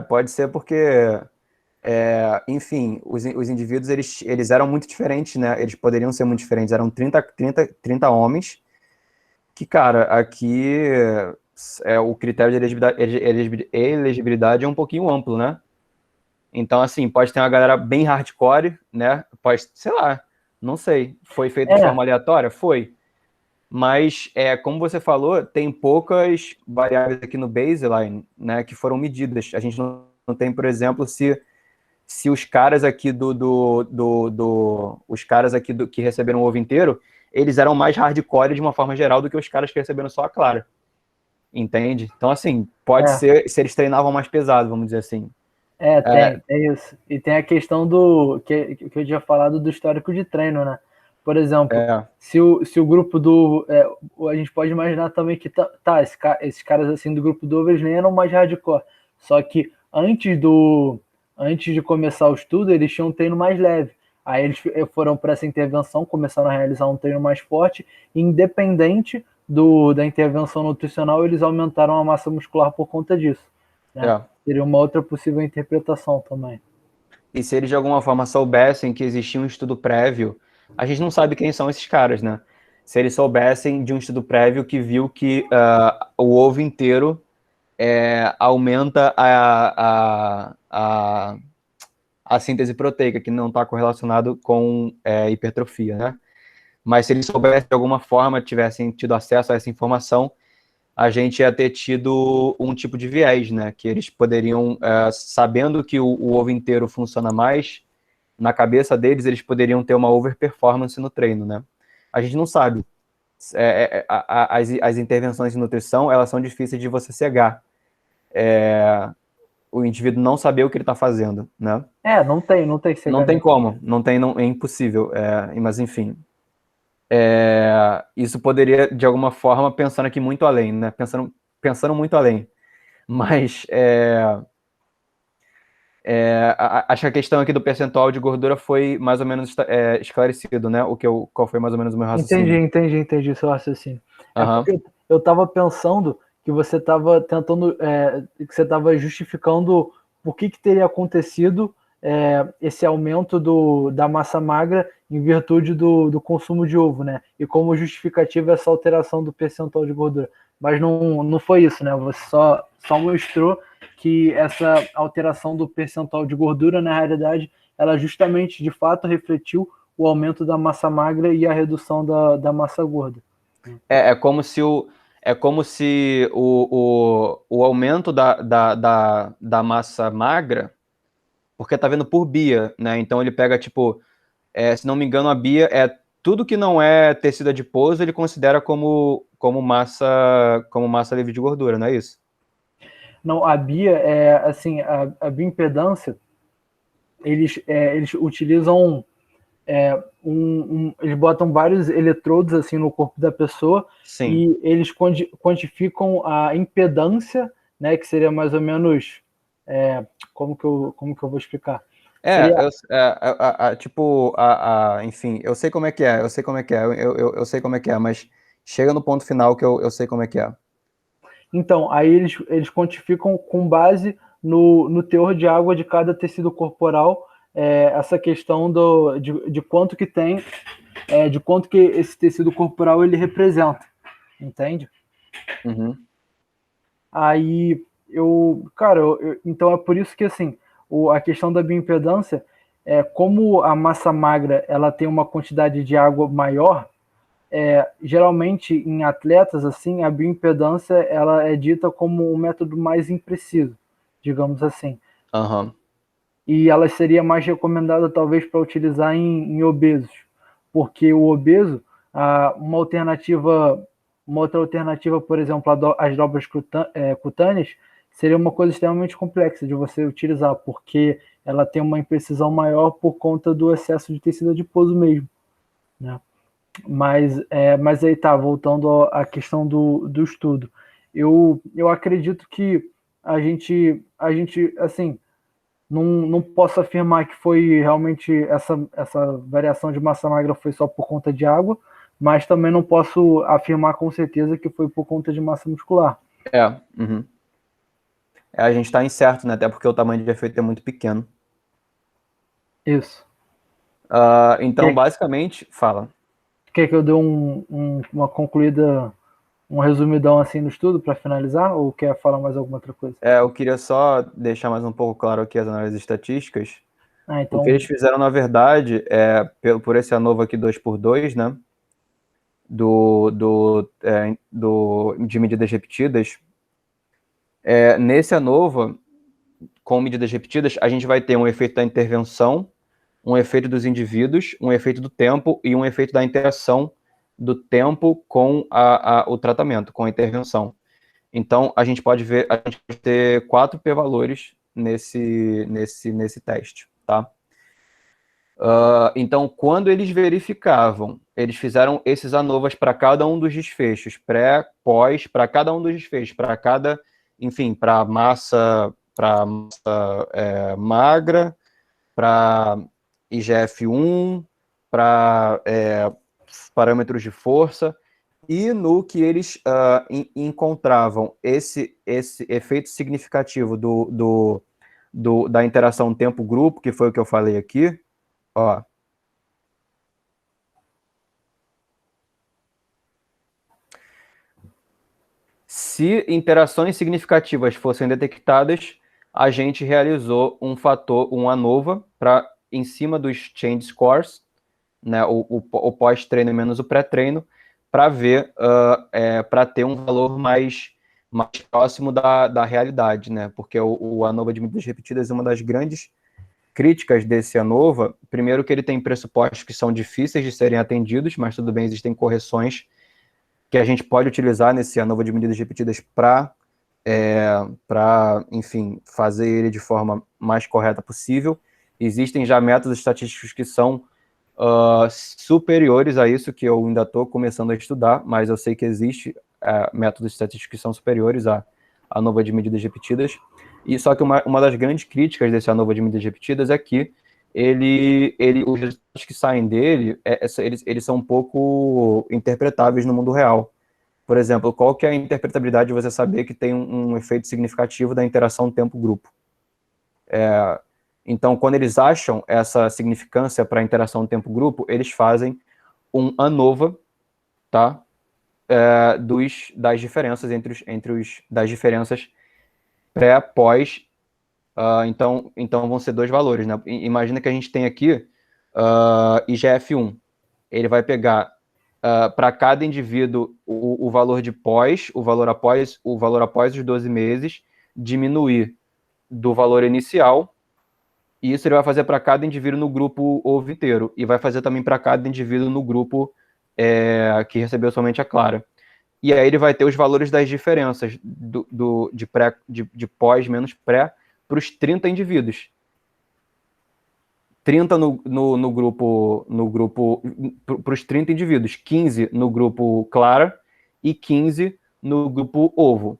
pode ser porque, enfim, os indivíduos, eles eram muito diferentes, né? Eles poderiam ser muito diferentes. Eram 30 homens que, cara, aqui o critério de elegibilidade é um pouquinho amplo, né? Então, assim, pode ter uma galera bem hardcore, né? Pode, sei lá, não sei. Foi feito de forma aleatória? Foi. Mas, como você falou, tem poucas variáveis aqui no baseline, né, que foram medidas. A gente não tem, por exemplo, se os caras aqui que receberam o ovo inteiro, eles eram mais hardcore de uma forma geral do que os caras que receberam só a clara. Entende? Então, assim, pode ser se eles treinavam mais pesado, vamos dizer assim. Tem isso. E tem a questão do que eu tinha falado do histórico de treino, né? Por exemplo, se o grupo do. A gente pode imaginar também que esses caras assim do grupo do eles nem eram mais hardcore. Só que antes de começar o estudo, eles tinham um treino mais leve. Aí eles foram para essa intervenção, começaram a realizar um treino mais forte, e independente da intervenção nutricional, eles aumentaram a massa muscular por conta disso. Né? Seria uma outra possível interpretação também. E se eles de alguma forma soubessem que existia um estudo prévio, a gente não sabe quem são esses caras, né? Se eles soubessem de um estudo prévio que viu que o ovo inteiro aumenta a síntese proteica, que não está correlacionado com hipertrofia, né? Mas se eles soubessem de alguma forma, tivessem tido acesso a essa informação, a gente ia ter tido um tipo de viés, né? Que eles poderiam, sabendo que o ovo inteiro funciona mais, na cabeça deles, eles poderiam ter uma overperformance no treino, né? A gente não sabe. As intervenções de nutrição, elas são difíceis de você cegar. O indivíduo não saber o que ele está fazendo, né? Não tem Não tem cegamento. como, não, é impossível. Mas, enfim, isso poderia, de alguma forma, pensando aqui muito além, né? Pensando muito além. Mas acho que a questão aqui do percentual de gordura foi mais ou menos esclarecido, né? Qual foi mais ou menos o meu raciocínio. Entendi o seu raciocínio. É Aham. porque eu estava pensando que você estava tentando, que você estava justificando por que teria acontecido esse aumento da massa magra em virtude do consumo de ovo, né? E como justificativa essa alteração do percentual de gordura. Mas não foi isso, né? Você só mostrou que essa alteração do percentual de gordura, na realidade, ela justamente, de fato, refletiu o aumento da massa magra e a redução da massa gorda. É como se o aumento da massa magra, porque tá vendo por BIA, né? Então ele pega, tipo, se não me engano, a BIA é tudo que não é tecido adiposo, ele considera como massa livre de gordura, não é isso? Não, a BIA é assim, a bioimpedância, eles utilizam eles botam vários eletrodos assim no corpo da pessoa Sim. e eles quantificam a impedância, né, que seria mais ou menos como que eu vou explicar? Seria Enfim, eu sei como é que é, eu sei como é que é, mas chega no ponto final que eu sei como é que é. Então, aí eles quantificam com base no teor de água de cada tecido corporal, essa questão de quanto que tem, de quanto que esse tecido corporal ele representa, entende? Uhum. Aí então é por isso que assim, a questão da bioimpedância como a massa magra ela tem uma quantidade de água maior, geralmente em atletas assim a bioimpedância ela é dita como um método mais impreciso, digamos assim, Aham. e ela seria mais recomendada talvez para utilizar em obesos, porque o obeso, uma outra alternativa, por exemplo, as dobras cutâneas, seria uma coisa extremamente complexa de você utilizar, porque ela tem uma imprecisão maior por conta do excesso de tecido adiposo mesmo, né? Mas aí tá, voltando à questão do estudo. Eu acredito que a gente assim, não posso afirmar que foi realmente essa variação de massa magra foi só por conta de água, mas também não posso afirmar com certeza que foi por conta de massa muscular. Uhum. A gente tá incerto, né? Até porque o tamanho de efeito é muito pequeno. Isso. Então, Quer, basicamente, fala. quer que eu dê uma concluída, um resumidão assim no estudo para finalizar, ou quer falar mais alguma outra coisa? Eu queria só deixar mais um pouco claro aqui as análises estatísticas. O que Então, eles fizeram, na verdade, por esse ANOVA aqui 2x2, né? De medidas repetidas. Nesse ANOVA, com medidas repetidas, a gente vai ter um efeito da intervenção, um efeito dos indivíduos, um efeito do tempo e um efeito da interação do tempo com o tratamento, com a intervenção. Então, a gente pode ter 4 p-valores nesse teste, tá? Então, quando eles verificavam, eles fizeram esses ANOVAs para cada um dos desfechos, pré, pós, para cada um dos desfechos, para cada, enfim, para massa magra, para IGF-1, para parâmetros de força, e no que eles encontravam esse efeito significativo da interação tempo-grupo, que foi o que eu falei aqui, ó. Se interações significativas fossem detectadas, a gente realizou um ANOVA em cima dos change scores, né, o pós-treino menos o pré-treino, para ver, para ter um valor mais próximo da realidade, né? Porque o ANOVA de medidas repetidas é uma das grandes críticas desse ANOVA. Primeiro que ele tem pressupostos que são difíceis de serem atendidos, mas tudo bem, existem correções que a gente pode utilizar nesse ANOVA de medidas repetidas para, enfim, fazer ele de forma mais correta possível. Existem já métodos estatísticos que são superiores a isso, que eu ainda estou começando a estudar, mas eu sei que existe métodos estatísticos que são superiores à ANOVA de medidas repetidas. E só que uma das grandes críticas desse ANOVA de medidas repetidas é que os resultados que saem dele, eles são um pouco interpretáveis no mundo real. Por exemplo, qual que é a interpretabilidade de você saber que tem um efeito significativo da interação tempo-grupo? Então, quando eles acham essa significância para a interação tempo-grupo, eles fazem um ANOVA, tá? Das diferenças das diferenças pré-pós. Então vão ser dois valores, né? Imagina que a gente tem aqui IGF-1. Ele vai pegar para cada indivíduo o valor de pós, o valor após os 12 meses, diminuir do valor inicial. E isso ele vai fazer para cada indivíduo no grupo ovo inteiro. E vai fazer também para cada indivíduo no grupo que recebeu somente a clara. E aí ele vai ter os valores das diferenças de pós menos pré para os 30 indivíduos. 30 no grupo para os 30 indivíduos, 15 no grupo clara e 15 no grupo ovo.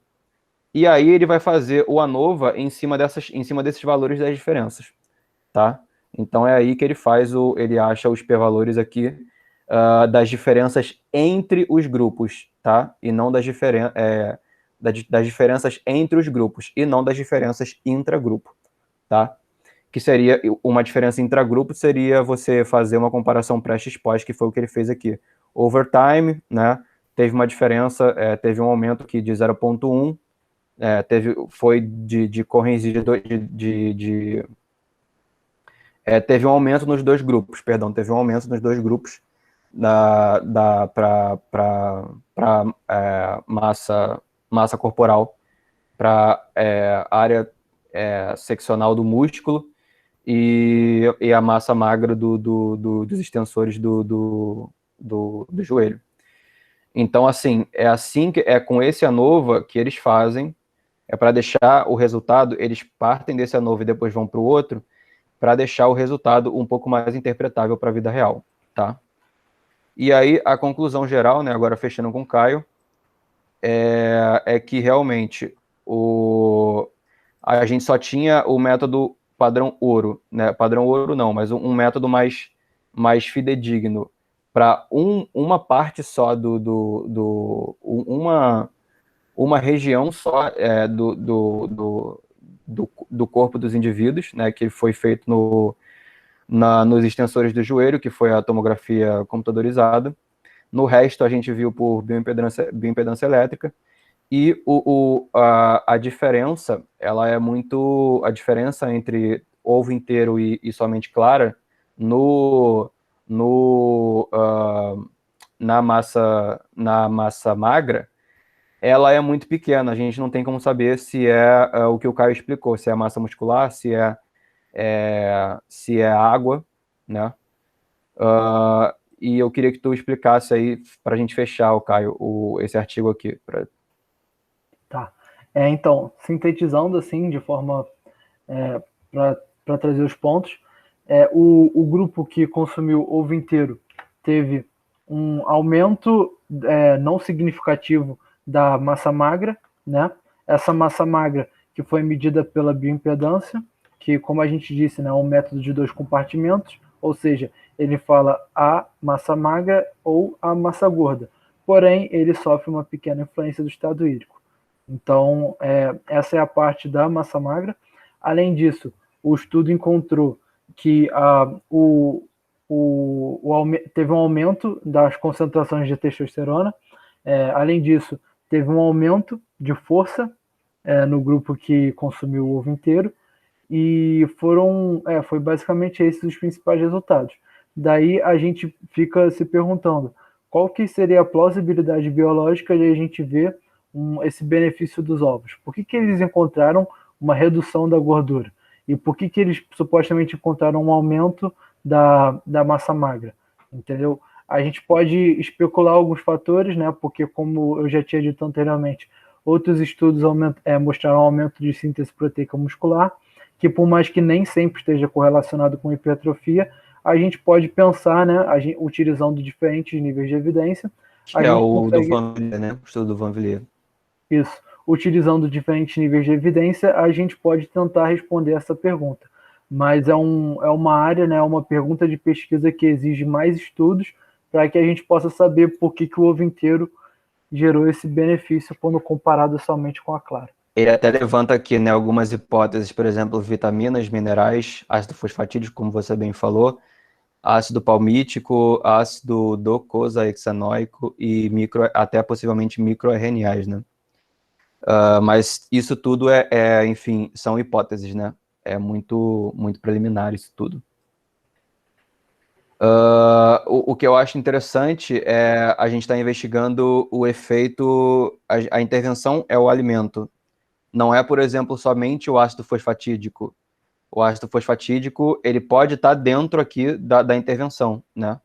E aí ele vai fazer o ANOVA em cima desses valores das diferenças, tá? Então é aí que ele acha os p-valores aqui das diferenças entre os grupos, tá? E não das diferenças entre os grupos, e não das diferenças intragrupo, tá? Que seria uma diferença intragrupo, seria você fazer uma comparação pré-x-pós, que foi o que ele fez aqui. Over time, né, teve uma diferença, teve um aumento aqui de 0,1, foi de correntes teve um aumento nos dois grupos, para massa corporal, para área seccional do músculo e a massa magra dos extensores do joelho. Então, assim, com esse ANOVA que eles fazem, para deixar o resultado, eles partem desse ANOVA e depois vão para o outro, para deixar o resultado um pouco mais interpretável para a vida real, tá? E aí, a conclusão geral, né, agora fechando com o Caio, é que realmente a gente só tinha o método padrão ouro, né? Padrão ouro não, mas um método mais fidedigno para uma parte só uma região só do corpo dos indivíduos, né? Que foi feito nos extensores do joelho, que foi a tomografia computadorizada. No resto, a gente viu por bioimpedância elétrica. E a diferença, a diferença entre ovo inteiro e somente clara na massa magra, ela é muito pequena. A gente não tem como saber se o que o Caio explicou, se é massa muscular, se é água, né? E eu queria que tu explicasse aí, para a gente fechar, Caio, esse artigo aqui. Tá. Então, sintetizando assim, de forma para trazer os pontos, o grupo que consumiu ovo inteiro teve um aumento não significativo da massa magra, né? Essa massa magra que foi medida pela bioimpedância, que, como a gente disse, né, é um método de 2 compartimentos, ou seja, ele fala a massa magra ou a massa gorda, porém ele sofre uma pequena influência do estado hídrico. Então, essa é a parte da massa magra. Além disso, o estudo encontrou que teve um aumento das concentrações de testosterona. Além disso, teve um aumento de força no grupo que consumiu o ovo inteiro. E foi basicamente esses os principais resultados. Daí a gente fica se perguntando qual que seria a plausibilidade biológica de a gente ver esse benefício dos ovos? Por que, que eles encontraram uma redução da gordura? E por que, que eles supostamente encontraram um aumento da massa magra? Entendeu? A gente pode especular alguns fatores, né? Porque, como eu já tinha dito anteriormente, outros estudos mostraram um aumento de síntese proteica muscular, que por mais que nem sempre esteja correlacionado com hipertrofia, a gente pode pensar, né, utilizando diferentes níveis de evidência, a Que é gente o do consegue, Van Vliet, né? O estudo do Van Vliet. isso, utilizando diferentes níveis de evidência, a gente pode tentar responder essa pergunta. Mas é uma área, né, uma pergunta de pesquisa que exige mais estudos para que a gente possa saber por que, que o ovo inteiro gerou esse benefício quando comparado somente com a clara. Ele até levanta aqui, né, algumas hipóteses, por exemplo, vitaminas, minerais, ácido fosfatídico, como você bem falou, ácido palmítico, ácido docosahexanoico e até possivelmente microRNAs, né? Mas isso tudo enfim, são hipóteses, né? É muito preliminar isso tudo. O que eu acho interessante é a gente estar investigando o efeito, a intervenção é o alimento. Não é, por exemplo, somente o ácido fosfatídico. O ácido fosfatídico, ele pode estar dentro aqui da intervenção, né?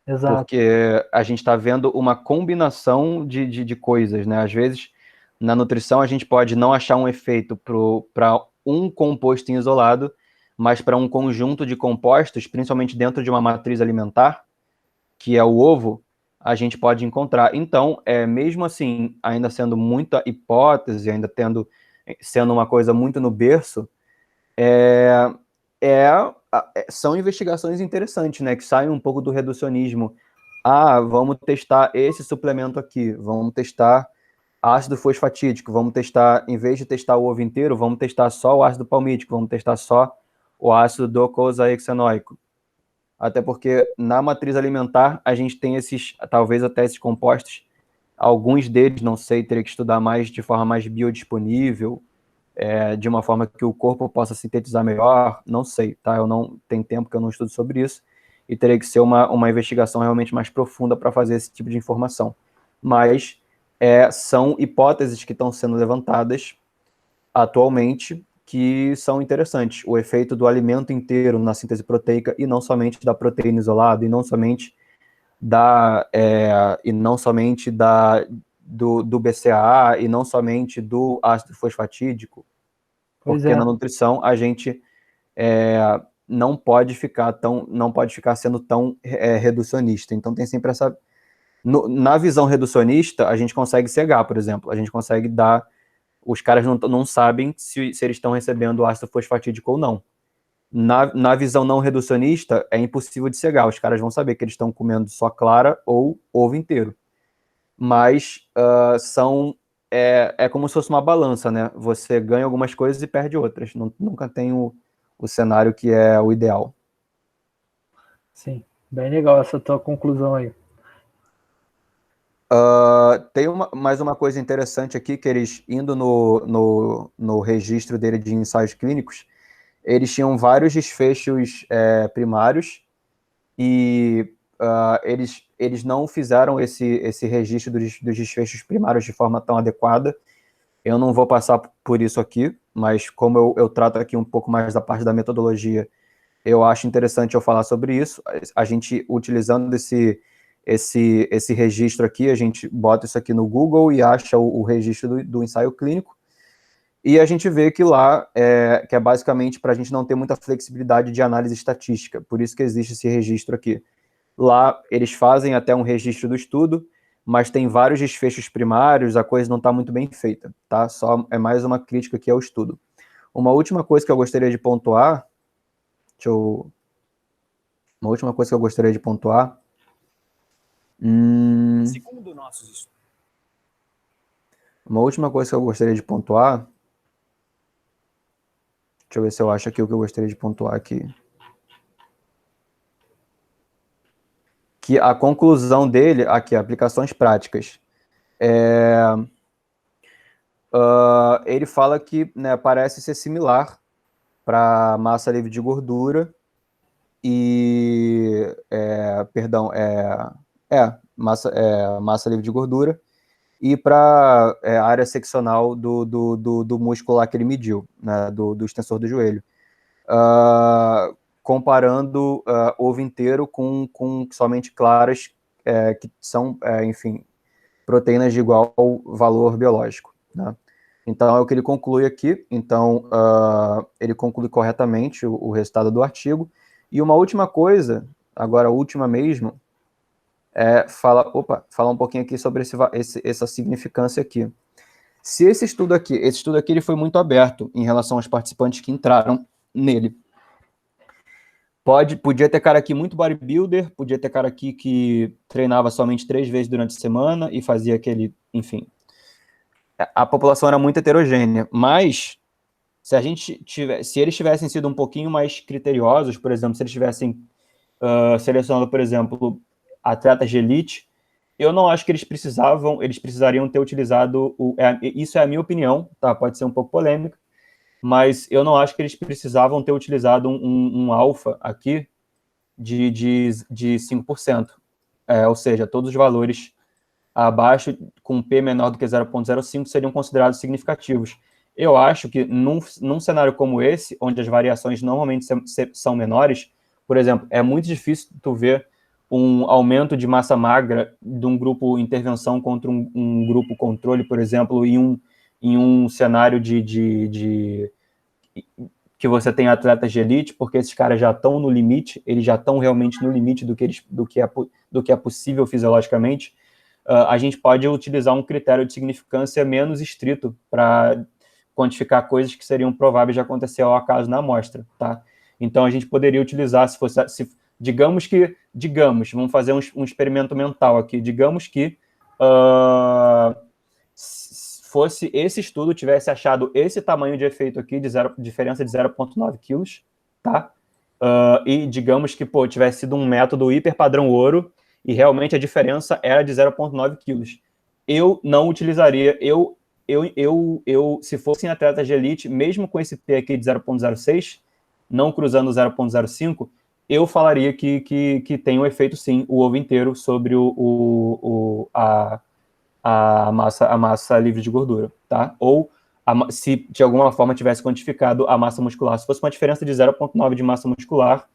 Exato. Porque a gente está vendo uma combinação de coisas, né? Às vezes, na nutrição, a gente pode não achar um efeito para um composto em isolado, mas para um conjunto de compostos, principalmente dentro de uma matriz alimentar, que é o ovo, a gente pode encontrar. Então, mesmo assim, ainda sendo muita hipótese, sendo uma coisa muito no berço, é, é, são investigações interessantes, né? Que saem um pouco do reducionismo. Ah, vamos testar esse suplemento aqui, vamos testar ácido fosfatídico, vamos testar, em vez de testar o ovo inteiro, vamos testar só o ácido palmítico, vamos testar só o ácido docosahexanoico. Até porque na matriz alimentar a gente tem talvez até esses compostos, alguns deles, não sei, teria que estudar mais de forma mais biodisponível, de uma forma que o corpo possa sintetizar melhor, não sei, tá? Eu não tenho tempo que eu não estudo sobre isso, e teria que ser uma investigação realmente mais profunda para fazer esse tipo de informação. Mas são hipóteses que estão sendo levantadas atualmente que são interessantes. O efeito do alimento inteiro na síntese proteica e não somente da proteína isolada, e não somente do BCAA, e não somente do ácido fosfatídico, Pois porque é. na nutrição a gente não pode ficar sendo tão reducionista. Então tem sempre essa. Na visão reducionista, a gente consegue cegar, por exemplo. A gente consegue dar. Os caras não sabem se eles estão recebendo ácido fosfatídico ou não. Na visão não reducionista, é impossível de cegar. Os caras vão saber que eles estão comendo só clara ou ovo inteiro. Mas é como se fosse uma balança, né? Você ganha algumas coisas e perde outras. Nunca tem o cenário que é o ideal. Sim, bem legal essa tua conclusão aí. Tem mais uma coisa interessante aqui, que eles, indo no registro dele de ensaios clínicos, eles tinham vários desfechos primários e eles não fizeram esse registro dos desfechos primários de forma tão adequada. Eu não vou passar por isso aqui, mas como eu trato aqui um pouco mais da parte da metodologia, eu acho interessante eu falar sobre isso. A gente, utilizando esse registro aqui, a gente bota isso aqui no Google e acha o registro do ensaio clínico, e a gente vê que lá, que é basicamente para a gente não ter muita flexibilidade de análise estatística, por isso que existe esse registro aqui. Lá, eles fazem até um registro do estudo, mas tem vários desfechos primários, a coisa não está muito bem feita, tá? Só é mais uma crítica aqui ao estudo. Uma última coisa que eu gostaria de pontuar, uma última coisa que eu gostaria de pontuar, Segundo nossos estudos. uma última coisa que eu gostaria de pontuar, deixa eu ver se eu acho aqui o que eu gostaria de pontuar aqui. Que a conclusão dele, aqui, aplicações práticas. Ele fala que, né, parece ser similar para massa livre de gordura e, massa livre de gordura, e para a área seccional do músculo lá que ele mediu, né, do extensor do joelho. Comparando ovo inteiro com somente claras, que são, enfim, proteínas de igual valor biológico, né? Então, é o que ele conclui aqui. Então, ele conclui corretamente o resultado do artigo. E uma última coisa, agora a última mesmo, falar um pouquinho aqui sobre essa significância aqui. Se esse estudo aqui ele foi muito aberto em relação aos participantes que entraram nele. Podia ter cara aqui muito bodybuilder, podia ter cara aqui que treinava somente 3 vezes durante a semana e fazia aquele, enfim. A população era muito heterogênea, mas se eles tivessem sido um pouquinho mais criteriosos, por exemplo, se eles tivessem selecionado, por exemplo, atletas de elite, eu não acho que eles precisariam ter utilizado isso é a minha opinião, tá? Pode ser um pouco polêmica, mas eu não acho que eles precisavam ter utilizado um alfa aqui de 5%. Ou seja, todos os valores abaixo, com P menor do que 0,05, seriam considerados significativos. Eu acho que num cenário como esse, onde as variações normalmente são menores, por exemplo, é muito difícil tu ver um aumento de massa magra de um grupo intervenção contra um grupo controle, por exemplo, em um cenário que você tem atletas de elite, porque esses caras já estão no limite, eles já estão realmente no limite do que é possível fisiologicamente. A gente pode utilizar um critério de significância menos estrito para quantificar coisas que seriam prováveis de acontecer ao acaso na amostra, tá? Então, a gente poderia utilizar, digamos, vamos fazer um experimento mental aqui, digamos que fosse esse estudo tivesse achado esse tamanho de efeito aqui, diferença de 0,9 quilos, tá? E digamos que, tivesse sido um método hiper padrão ouro e realmente a diferença era de 0,9 quilos. Eu não utilizaria, se fossem atletas de elite, mesmo com esse P aqui de 0,06, não cruzando 0,05, eu falaria que tem um efeito, sim, o ovo inteiro sobre a massa livre de gordura, tá? Ou se de alguma forma tivesse quantificado a massa muscular. Se fosse uma diferença de 0,9 de massa muscular,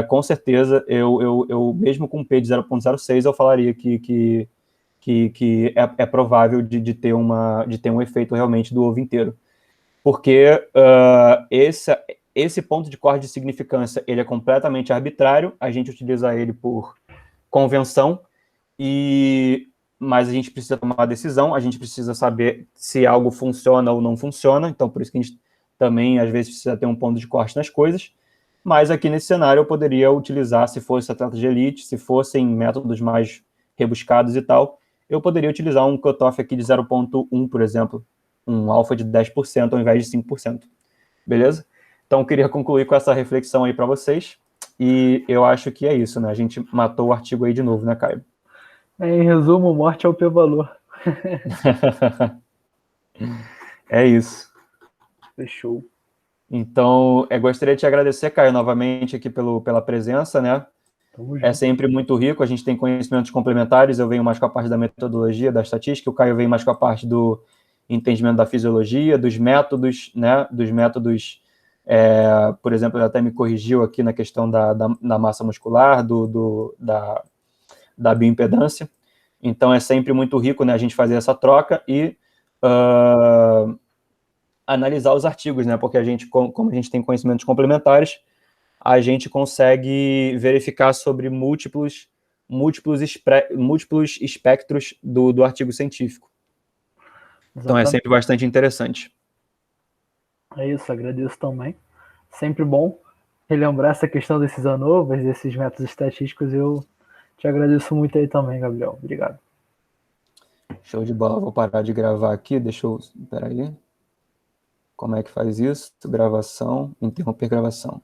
com certeza, eu mesmo com P de 0,06, eu falaria que é provável de ter um efeito realmente do ovo inteiro. Porque esse ponto de corte de significância, ele é completamente arbitrário, a gente utiliza ele por convenção, mas a gente precisa tomar uma decisão, a gente precisa saber se algo funciona ou não funciona, então por isso que a gente também, às vezes, precisa ter um ponto de corte nas coisas. Mas aqui nesse cenário eu poderia utilizar, se fosse atleta de elite, se fossem métodos mais rebuscados e tal, eu poderia utilizar um cutoff aqui de 0,1, por exemplo, um alfa de 10% ao invés de 5%. Beleza? Então eu queria concluir com essa reflexão aí para vocês, e eu acho que é isso, né? A gente matou o artigo aí de novo, né, Caio? Em resumo, morte é o P-valor. É isso. Fechou. Então, gostaria de te agradecer, Caio, novamente aqui pela presença, né? É sempre muito rico, a gente tem conhecimentos complementares, eu venho mais com a parte da metodologia, da estatística, o Caio vem mais com a parte do entendimento da fisiologia, dos métodos, né? Dos métodos, por exemplo, ele até me corrigiu aqui na questão da massa muscular, da bioimpedância. Então, é sempre muito rico, né, a gente fazer essa troca e analisar os artigos, né? Porque a gente, como a gente tem conhecimentos complementares, a gente consegue verificar sobre múltiplos espectros do artigo científico. Exatamente. Então é sempre bastante interessante. É isso, agradeço também. Sempre bom relembrar essa questão desses ANOVAs, desses métodos estatísticos. Eu te agradeço muito aí também, Gabriel. Obrigado. Show de bola. Vou parar de gravar aqui. Espera aí. Como é que faz isso? Gravação, interromper gravação.